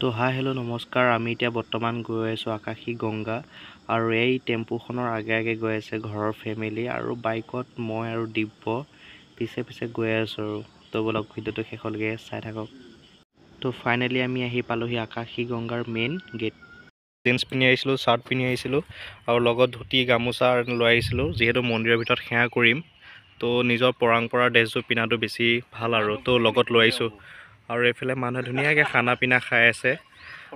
তো hi hello' নমস্কাৰ। আমি এতিয়া বৰ্তমান গৈ আছোঁ আকাশী গংগা, আৰু এই টেম্পুখনৰ আগে আগে গৈ আছে ঘৰৰ ফেমিলি, আৰু বাইকত মই আৰু দিব্য পিছে পিছে গৈ আছোঁ। তো বলক ভিডিঅ'টো শেষলৈকে চাই থাকক। তো ফাইনেলি আমি আহি পালোহি আকাশী গংগাৰ মেইন গেট। জিন্স পিন্ধি আহিছিলোঁ, চাৰ্ট পিন্ধি আহিছিলোঁ, আৰু লগত ধুতি গামোচা লৈ আহিছিলোঁ। যিহেতু মন্দিৰৰ ভিতৰত সেৱা কৰিম, তো নিজৰ পৰম্পৰাৰ ড্ৰেছযোৰ পিন্ধাটো বেছি ভাল, আৰু তো লগত লৈ আহিছোঁ। আৰু এইফালে মানুহে ধুনীয়াকৈ খানা পিনা খাই আছে,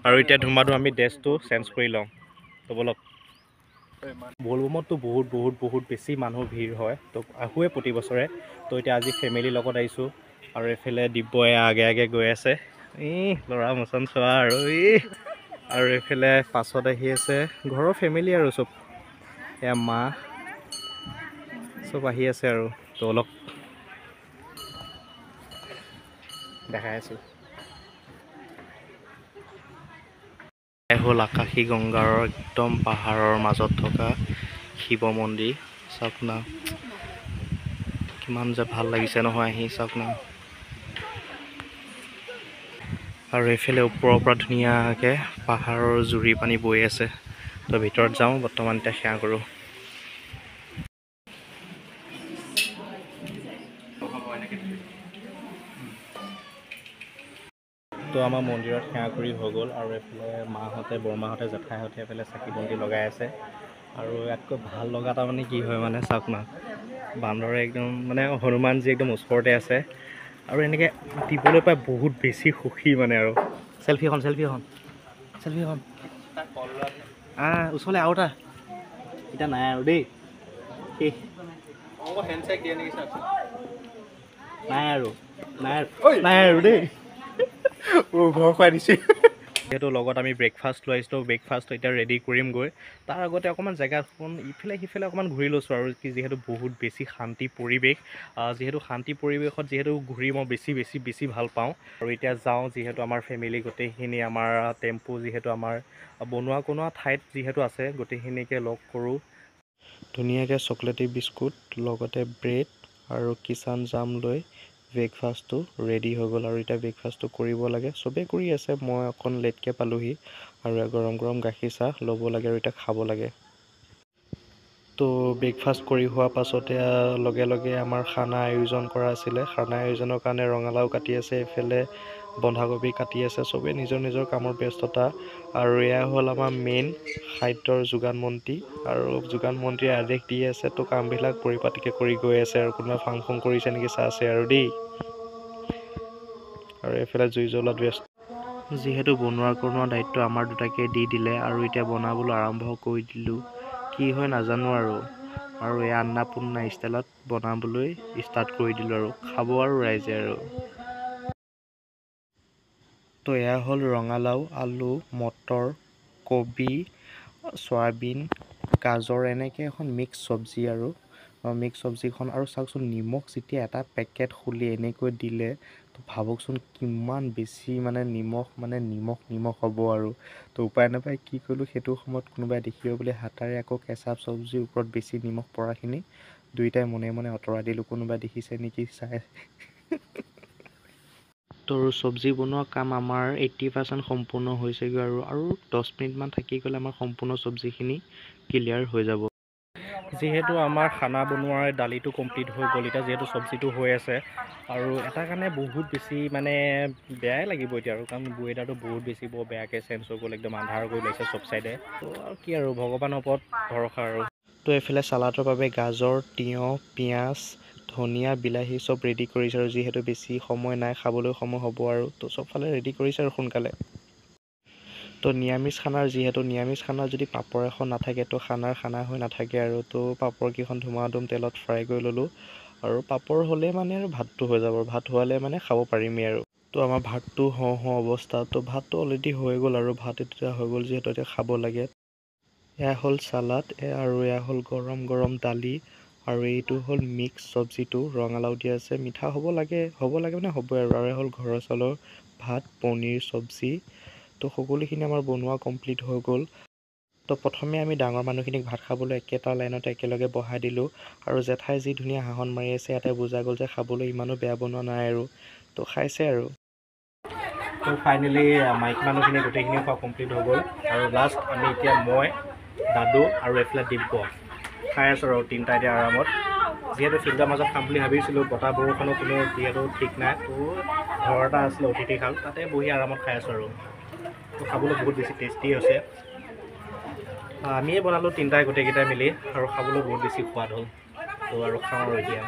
আৰু এতিয়া ধুমাধুম আমি ড্ৰেছটো চেঞ্জ কৰি লওঁ। তো বলক। বলবমততো বহুত বেছি মানুহ ভিৰ হয়, তো আহোৱে প্ৰতি বছৰে। তো এতিয়া আজি ফেমিলিৰ লগত আহিছোঁ, আৰু এইফালে দিব্যই আগে আগে গৈ আছে। ল'ৰা মোচন চোৱা আৰু এইফালে পাছত আহি আছে ঘৰৰ ফেমিলি, আৰু চব এয়া মা চব আহি আছে। আৰু তো অলপ দেখাই আছোঁ। হ'ল আকাশী গংগাৰ একদম পাহাৰৰ মাজত থকা শিৱ মন্দিৰ। চাওক না, কিমান যে ভাল লাগিছে নহয় আহি, চাওক না। আৰু এইফালে ওপৰৰ পৰা ধুনীয়াকৈ পাহাৰৰ জুৰি পানী বৈ আছে। তো ভিতৰত যাওঁ, বৰ্তমান এতিয়া সেৱা কৰোঁ। তো আমাৰ মন্দিৰত সেৱা কৰি হৈ গ'ল, আৰু এইফালে মাহঁতে বৰমাহঁতে জেঠাইহঁতে এইফালে চাকি বন্তি লগাই আছে। আৰু ইয়াতকৈ ভাল লগা তাৰমানে কি হয় মানে, চাওক না, বান্দৰে একদম মানে হনুমানজী একদম ওচৰতে আছে, আৰু এনেকৈ দিবলৈ পাই বহুত বেছি সুখী মানে। আৰু চেল্ফি এখন ওচৰলৈ আৰু এটা এতিয়া নাই আৰু দেই, নাই আৰু দেই ঘৰ খুৱাই দিছে। যিহেতু লগত আমি ব্ৰেকফাষ্ট লৈ আহিছিলোঁ, ব্ৰেকফাষ্ট এতিয়া ৰেডি কৰিমগৈ। তাৰ আগতে অকণমান জেগাখন ইফালে সিফালে অকণমান ঘূৰি লৈছোঁ, আৰু যিহেতু বহুত বেছি শান্তি পৰিৱেশ। যিহেতু শান্তি পৰিৱেশত ঘূৰি মই বেছি ভাল পাওঁ। আৰু এতিয়া যাওঁ, যিহেতু আমাৰ ফেমিলি গোটেইখিনি, আমাৰ টেম্পু যিহেতু আমাৰ বনোৱা ঠাইত যিহেতু আছে, গোটেইখিনিকে লগ কৰোঁ। ধুনীয়াকৈ চকলেটি বিস্কুট লগতে ব্ৰেড আৰু কিষান জাম লৈ ব্ৰেকফাষ্টটো ৰেডি হৈ গ'ল। আৰু এতিয়া ব্ৰেকফাষ্টটো কৰিব লাগে, চবেই কৰি আছে। মই অকণ লেটকৈ পালোহি, আৰু গৰম গৰম গাখীৰ চাহ ল'ব লাগে, আৰু এতিয়া খাব লাগে। তো ব্ৰেকফাষ্ট কৰি হোৱাৰ পাছতে লগে লগে আমাৰ খানা আয়োজন কৰা আছিলে। খানা আয়োজনৰ কাৰণে ৰঙালাও কাটি আছে, এইফালে বন্ধাকবি কাটি আছে, চবেই নিজৰ নিজৰ কামৰ ব্যস্ততা। আৰু এয়া হ'ল আমাৰ মেইন খাদ্যৰ যোগান মন্ত্ৰী, আৰু যোগান মন্ত্ৰীয়ে আদেশ দি আছে, তো কামবিলাক পৰিপাটিকৈ কৰি গৈ আছে। আৰু কোনোবা ফাং ফুং কৰিছে নেকি চাইছে আৰু দেই। আৰু এইফালে জুই জ্বলোৱাত ব্যস্ত। যিহেতু বনোৱা দায়িত্ব আমাৰ দুটাকে দি দিলে, আৰু এতিয়া বনাবলৈ আৰম্ভ কৰি দিলোঁ। কি হয় নাজানো, আৰু এই আন্নাপূৰ্ণা ষ্টাইলত বনাবলৈ ষ্টাৰ্ট কৰি দিলোঁ, আৰু খাব আৰু ৰাইজে। আৰু তো এয়া হ'ল ৰঙালাও, আলু, মটৰ, কবি, চয়াবিন, গাজৰ, এনেকৈ এখন মিক্স চব্জি। আৰু মিক্স চব্জিখন, আৰু চাওকচোন, নিমখ যেতিয়া এটা পেকেট খুলি এনেকৈ দিলে, তো ভাবকচোন কিমান বেছি মানে নিমখ হ'ব। আৰু তো উপায় নাপায় কি কৰিলোঁ, সেইটো সময়ত কোনোবাই দেখিব বুলি হাতাৰে আকৌ কেঁচা চব্জিৰ ওপৰত বেছি নিমখ পৰাখিনি দুয়োটাই মনে মনে আঁতৰাই দিলোঁ, কোনোবাই দেখিছে নেকি চাই। তো চব্জি বনোৱা কাম আমাৰ 80% সম্পূৰ্ণ হৈছেগৈ, আৰু 10 মিনিটমান থাকি গ'লে আমাৰ সম্পূৰ্ণ চব্জিখিনি ক্লিয়াৰ হৈ যাব। যিহেতু আমাৰ খানা বনোৱাৰ দালিটো কমপ্লিট হৈ গ'ল, এতিয়া যিহেতু চব্জিটো হৈ আছে, আৰু এটা কাৰণে বহুত বেছি মানে বেয়াই লাগিব এতিয়া, আৰু কাৰণ ৱেডাৰটো বহুত বেছি বৰ বেয়াকৈ চেঞ্জ হৈ গ'ল, একদম আন্ধাৰ কৰি লাগিছে চব চাইডে। তো আৰু কি, আৰু ভগৱানৰ ওপৰত ভৰসা। আৰু তো এইফালে চালাডৰ বাবে গাজৰ, তিয়ঁহ, পিঁয়াজ, ধনিয়া, বিলাহী চব ৰেডি কৰিছে, আৰু যিহেতু বেছি সময় নাই, খাবলৈ সময় হ'ব, আৰু তো চবফালে ৰেডি কৰিছে আৰু সোনকালে। তো নিৰামিষ খানাৰ যদি পাপৰ এখন নাথাকে, তো খানা হৈ নাথাকে। আৰু তো পাপৰকেইখন ধুমাধুম তেলত ফ্ৰাই কৰি ল'লোঁ, আৰু পাপৰ হ'লে মানে আৰু ভাতটো হৈ যাব, ভাত হোৱালে মানে খাব পাৰিমেই। আৰু তো আমাৰ ভাতটো হওঁ অৱস্থা, তো ভাতটো অলৰেডি হৈ গ'ল, আৰু ভাত এতিয়া হৈ গ'ল যিহেতু এতিয়া খাব লাগে। এয়া হ'ল চালাড, আৰু এয়া হ'ল গৰম গৰম দালি, আৰু এইটো হ'ল মিক্স চব্জিটো, ৰঙালাও দিয়া আছে, মিঠা হ'ব লাগে মানে হ'বই। আৰু এয়া হ'ল ঘৰৰ চাউলৰ ভাত, পনীৰ চব্জি। তো সকলোখিনি আমাৰ বনোৱা কমপ্লিট হৈ গ'ল। তো প্ৰথমে আমি ডাঙৰ মানুহখিনিক ভাত খাবলৈ একেটা লাইনতে একেলগে বহাই দিলোঁ, আৰু জেঠাই যি ধুনীয়া হাঁহন মাৰি আছে, ইয়াতে বুজা গ'ল যে খাবলৈ ইমানো বেয়া বনোৱা নাই, আৰু তো খাইছে। আৰু তো ফাইনেলি মাইকী মানুহখিনি গোটেইখিনি খোৱা কমপ্লিট হৈ গ'ল আৰু লাষ্ট আমি এতিয়া মই দাদু আৰু এইফালে দিব্য খাই আছোঁ আৰু তিনিটা এতিয়া আৰামত যিহেতু ফিল্ডৰ মাজত খাম বুলি ভাবিছিলোঁ বতাহ বৰষুণো কোনো যিহেতু ঠিক নাই তো ঘৰ এটা আছিলে অতিথি খাল তাতে বহি আৰামত খাই আছোঁ আৰু তো খাবলৈ বহুত বেছি টেষ্টি হৈছে আমিয়ে বনালোঁ তিনিটাই গোটেইকেইটাই মিলি আৰু খাবলৈ বহুত বেছি সোৱাদ হ'ল তো আৰু খাওঁ আৰু এতিয়া